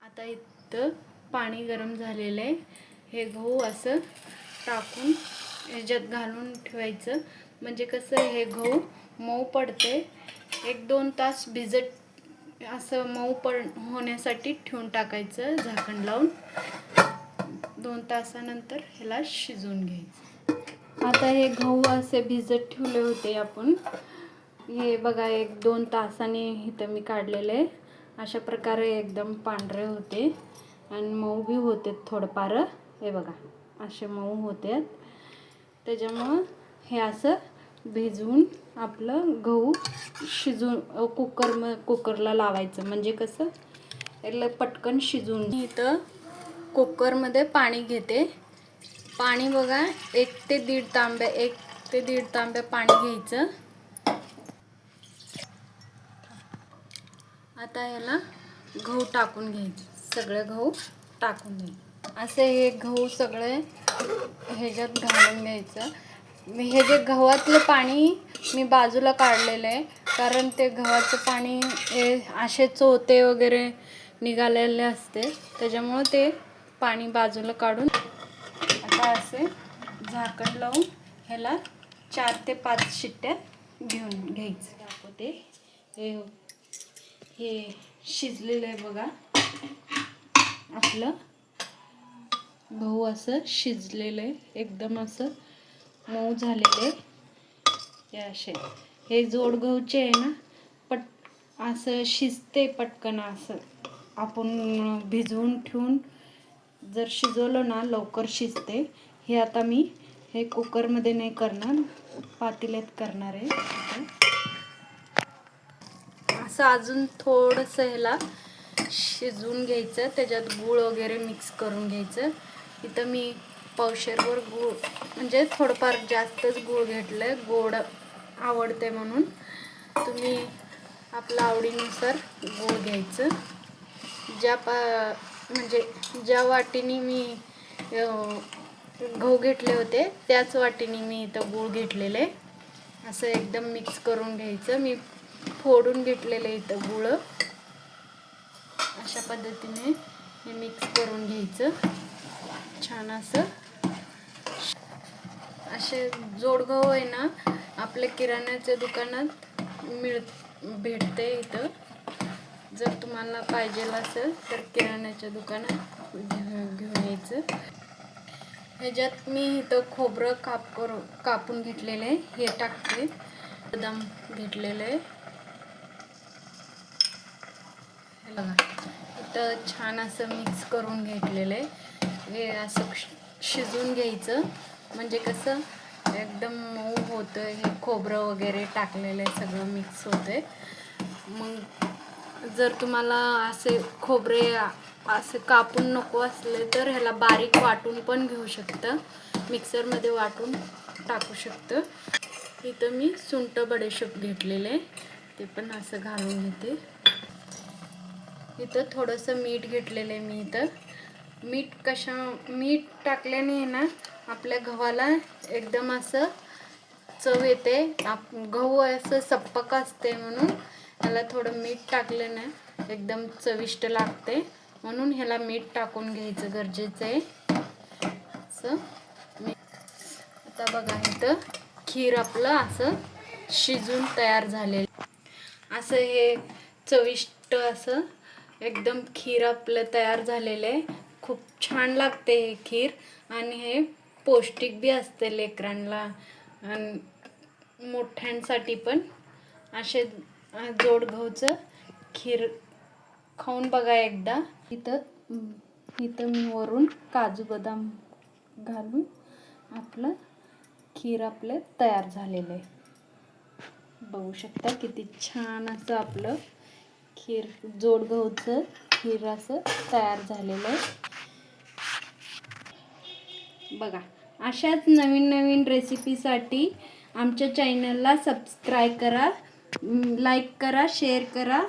आता इथं पाणी गरम झालेलं आहे. हे गहू असं टाकून ह्याच्यात घालून ठेवायचं, म्हणजे कसं हे गहू मऊ पडते. 1-2 तास भिजत असं मऊ होण्यासाठी ठेवून टाकायचं झाकण लावून. 2 तासानंतर ह्याला शिजवून घ्यायचं. आता हे गहू असे भिजत ठेवले होते आपण, हे बघा 1-2 तासाने इथं मी काढलेले. अशा प्रकारे एकदम पांढरे होते आणि मऊ बी होते थोडंफार. हे बघा असे मऊ होते. त्याच्यामुळं हे असं भिजवून आपलं गहू शिजवून कुकरला लावायचं, म्हणजे कसं याला पटकन शिजवून. इथं कुकरमध्ये पाणी घेते. पाणी बघा 1 ते 1.5 तांब्या पाणी घ्यायचं. आता याला गहू टाकून घ्यायचे, सगळे गहू टाकून घ्यायचे. असे हे गहू सगळे ह्याच्यात घालून घ्यायचं. हे जे गव्हातलं पाणी मी बाजूला काढलेलं आहे, कारण ते गव्हाचं पाणी हे असे चोते वगैरे निघालेले असते, त्याच्यामुळं ते पाणी बाजूला काढून आता असे झाकण लावून ह्याला 4 ते 5 शिट्ट्या घेऊन घ्यायचं. दाखवते हे शिजलेलं आहे बघा. आपलं गहू असं शिजलेलं आहे, एकदम असं मऊ झालेले. हे असे हे जोड गहूचे आहे ना, असं शिजते पटकन. असं आपण भिजवून ठेवून जर शिजवलं ना लवकर शिजते. हे आता मी हे कुकरमध्ये नाही करणार, पातेल्यात करणार आहे. असं अजून थोडंसं ह्याला शिजवून घ्यायचं. त्याच्यात गूळ वगैरे मिक्स करून घ्यायचं. इथं मी पावशेरभर गूळ, म्हणजे थोडंफार जास्तच गूळ घेतलं, गोड आवडते म्हणून. तुम्ही आपल्या आवडीनुसार गूळ घ्यायचं. म्हणजे ज्या वाटीने मी गहू घेतले होते त्याच वाटीने मी इथं गूळ घेतलेले. असं एकदम मिक्स करून घ्यायचं. मी फोडून घेतलेले इथं गूळ. अशा पद्धतीने हे मिक्स करून घ्यायचं छान असं. असे जोड गहू आहे ना, आपल्या किराण्याच्या दुकानात भेटते इथं. जर तुम्हाला पाहिजे असेल तर किराण्याच्या दुकानात घेऊन यायचं. ह्याच्यात मी इथं खोबरं कापून घेतलेलं आहे, हे टाकते. बदाम घेतलेलं आहे. इथं छान असं मिक्स करून घेतलेलं आहे. हे असं शिजवून घ्यायचं, म्हणजे कसं एकदम मऊ होतं. हे खोबरं वगैरे टाकलेलं आहे, सगळं मिक्स होतं. मग जर तुम्हाला असे खोबरे असे कापून नको असले तर ह्याला बारीक वाटून पण घेऊ शकतं, मिक्सरमध्ये वाटून टाकू शकतं. इथं मी सुंठ बडीशेप घेतलेले, ते पण असं घालून घेते. इथं थोडंसं मीठ घेतलेलं आहे मी. इथं मीठ टाकल्याने ना आपल्या गव्हाला एकदम असं चव येते. गहू असं सप्पक असते म्हणून ह्याला थोडं मीठ टाकलं ना एकदम चविष्ट लागते, म्हणून ह्याला मीठ टाकून घ्यायचं गरजेचं आहे. असं आता बघा इथं खीर आपलं असं शिजून तयार झालेलं. असं हे चविष्ट असं एकदम खीर आपलं तयार झालेलं आहे. खूप छान लागते हे खीर, आणि हे पौष्टिक बी असते लेकरांना आणि मोठ्यांसाठी पण. असे जोड गहूचं खीर खाऊन बघा एकदा. इथं मी वरून काजू बदाम घालून आपलं खीर आपलं तयार झालेलं आहे. बघू शकता किती छान असं आपलं खीर, जोड गहूचं खीर असं तयार झालेलं आहे. बघा अशाच नवीन नवीन रेसिपीसाठी आमच्या चॅनलला सबस्क्राईब करा, लाईक करा, शेअर करा.